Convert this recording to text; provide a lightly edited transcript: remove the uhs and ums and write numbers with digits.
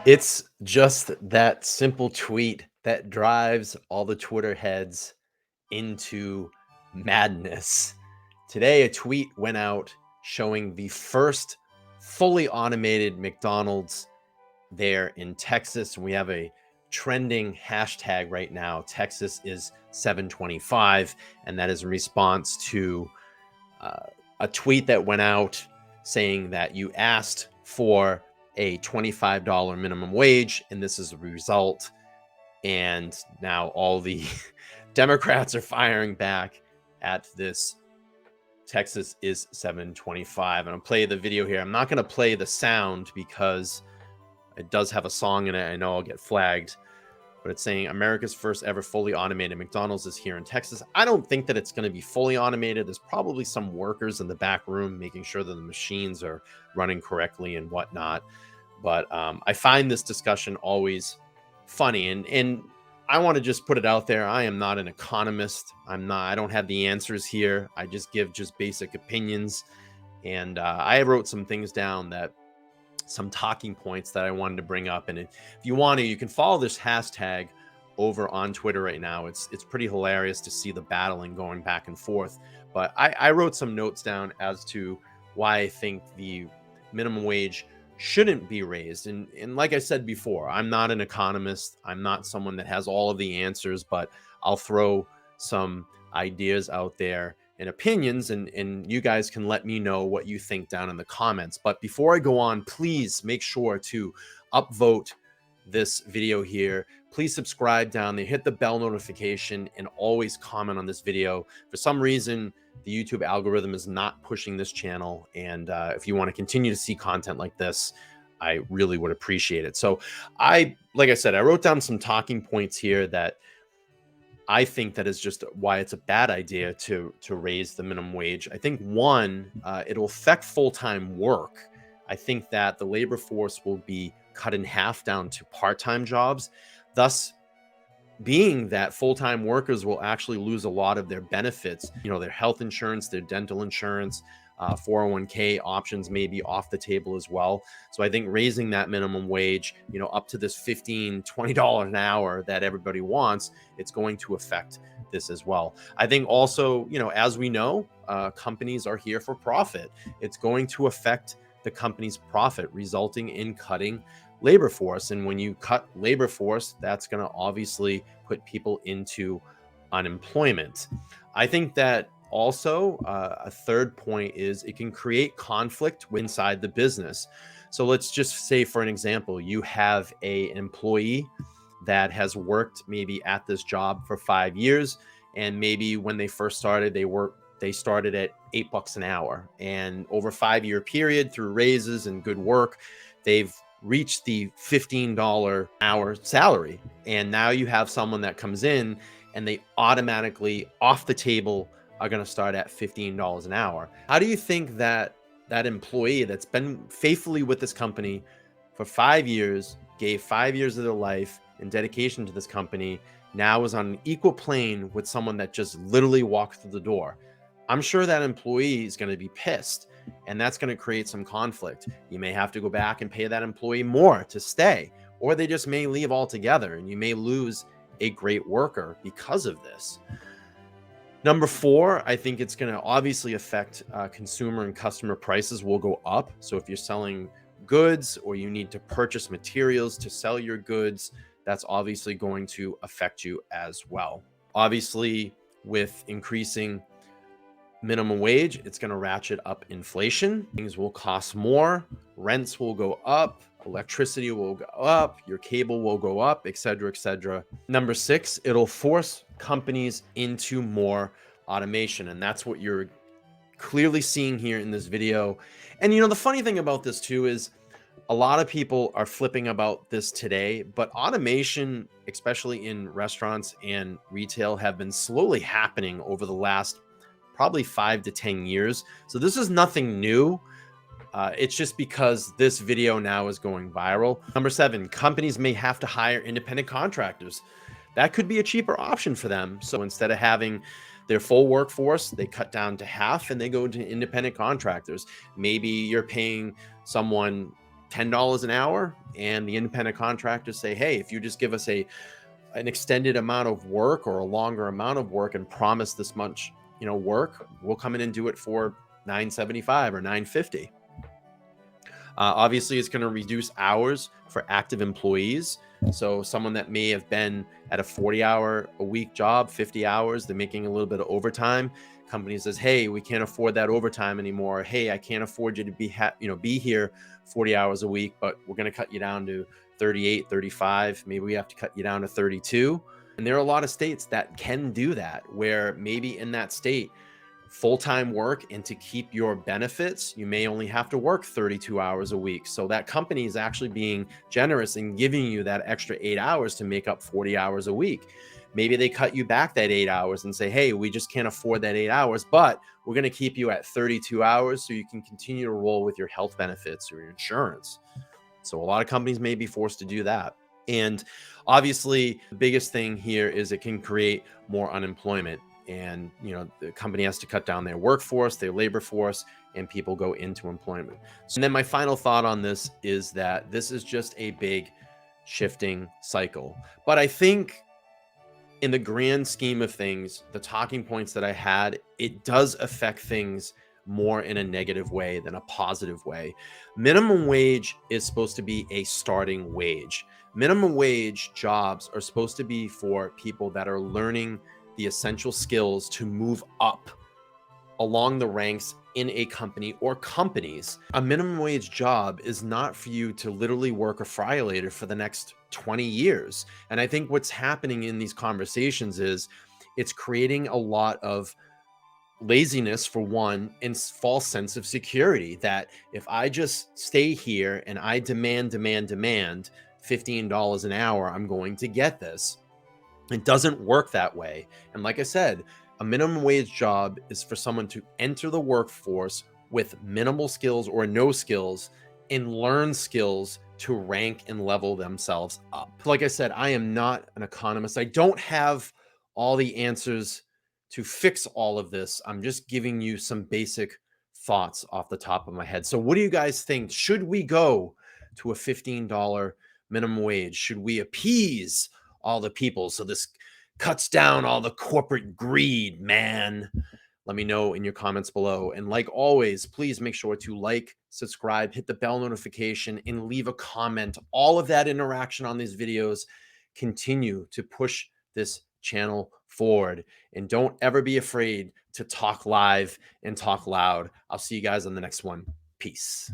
It's just that simple tweet that drives all the Twitter heads into madness. Today, a tweet went out showing the first fully automated McDonald's there in Texas. And we have a trending hashtag right now. Texas is 725. And that is in response to uh, a tweet that went out saying that you asked for a $25 minimum wage, and this is the result. And now all the Democrats are firing back at this. Texas is 725. And I'll play the video here. I'm not going to play the sound because it does have a song in it. I know I'll get flagged, but it's saying America's first ever fully automated McDonald's is here in Texas. I don't think that it's going to be fully automated. There's probably some workers in the back room making sure that the machines are running correctly and whatnot. But I find this discussion always funny. And I want to just put it out there. I am not an economist. I don't have the answers here. I just give just basic opinions. And I wrote some things down some talking points that I wanted to bring up. And if you want to, you can follow this hashtag over on Twitter right now. It's pretty hilarious to see the battling going back and forth. But I wrote some notes down as to why I think the minimum wage shouldn't be raised. And like I said before, I'm not an economist. I'm not someone that has all of the answers, but I'll throw some ideas out there and opinions, and you guys can let me know what you think down in the comments. But before I go on, please make sure to upvote this video here. Please subscribe down there, hit the bell notification, and always comment on this video. For some reason, the YouTube algorithm is not pushing this channel, and if you want to continue to see content like this, I really would appreciate it. So like I said, I wrote down some talking points here that I think that is just why it's a bad idea to raise the minimum wage. I think one, it'll affect full-time work. I think that the labor force will be cut in half down to part-time jobs, thus being that full-time workers will actually lose a lot of their benefits, their health insurance, their dental insurance, 401k options may be off the table as well. So I think raising that minimum wage, up to this $15, $20 an hour that everybody wants, it's going to affect this as well. I think also, as we know, companies are here for profit. It's going to affect the company's profit, resulting in cutting labor force. And when you cut labor force, that's going to obviously put people into unemployment. I think that also, a third point is it can create conflict inside the business. So let's just say, for an example, you have an employee that has worked maybe at this job for 5 years, and maybe when they first started, they started at $8 an hour, and over a 5-year period, through raises and good work, they've reached the $15 hour salary. And now you have someone that comes in and they automatically off the table are going to start at $15 an hour. How do you think that employee that's been faithfully with this company for 5 years, gave 5 years of their life and dedication to this company, now is on an equal plane with someone that just literally walked through the door? I'm sure that employee is going to be pissed, and that's going to create some conflict. You may have to go back and pay that employee more to stay, or they just may leave altogether, and you may lose a great worker because of this. Number 4, I think it's going to obviously affect consumer and customer prices will go up. So if you're selling goods or you need to purchase materials to sell your goods, that's obviously going to affect you as well. Obviously, with increasing minimum wage, it's going to ratchet up inflation. Things will cost more, rents will go up, electricity will go up, your cable will go up, etc., etc. Number 6, it'll force companies into more automation, and that's what you're clearly seeing here in this video. And the funny thing about this too is a lot of people are flipping about this today, but automation, especially in restaurants and retail, have been slowly happening over the last probably 5 to 10 years. So this is nothing new. It's just because this video now is going viral. Number 7, companies may have to hire independent contractors. That could be a cheaper option for them. So instead of having their full workforce, they cut down to half and they go to independent contractors. Maybe you're paying someone $10 an hour, and the independent contractors say, hey, if you just give us an extended amount of work or a longer amount of work and promise this much, work, we'll come in and do it for 975 or 950. Obviously, it's going to reduce hours for active employees. So someone that may have been at a 40-hour-a-week job, 50 hours, they're making a little bit of overtime. Company says, hey, we can't afford that overtime anymore. Hey, I can't afford you to be here 40 hours a week, but we're going to cut you down to 38, 35. Maybe we have to cut you down to 32. And there are a lot of states that can do that, where maybe in that state, full-time work, and to keep your benefits, you may only have to work 32 hours a week. So that company is actually being generous and giving you that extra 8 hours to make up 40 hours a week. Maybe they cut you back that 8 hours and say, hey, we just can't afford that 8 hours, but we're going to keep you at 32 hours so you can continue to roll with your health benefits or your insurance. So a lot of companies may be forced to do that. And obviously, the biggest thing here is it can create more unemployment. And, the company has to cut down their workforce, their labor force, and people go into employment. So then my final thought on this is that this is just a big shifting cycle. But I think in the grand scheme of things, the talking points that I had, it does affect things more in a negative way than a positive way. Minimum wage is supposed to be a starting wage. Minimum wage jobs are supposed to be for people that are learning the essential skills to move up along the ranks in a company or companies. A minimum wage job is not for you to literally work a friolator for the next 20 years. And I think what's happening in these conversations is it's creating a lot of laziness, for one, and false sense of security, that if I just stay here and I demand $15 an hour, I'm going to get this. It doesn't work that way. And like I said, a minimum wage job is for someone to enter the workforce with minimal skills or no skills and learn skills to rank and level themselves up. Like I said, I am not an economist. I don't have all the answers to fix all of this. I'm just giving you some basic thoughts off the top of my head. So what do you guys think? Should we go to a $15 minimum wage? Should we appease all the people so this cuts down all the corporate greed, man? Let me know in your comments below. And like always, please make sure to like, subscribe, hit the bell notification, and leave a comment. All of that interaction on these videos continue to push this channel forward. And don't ever be afraid to talk live and talk loud. I'll see you guys on the next one. Peace.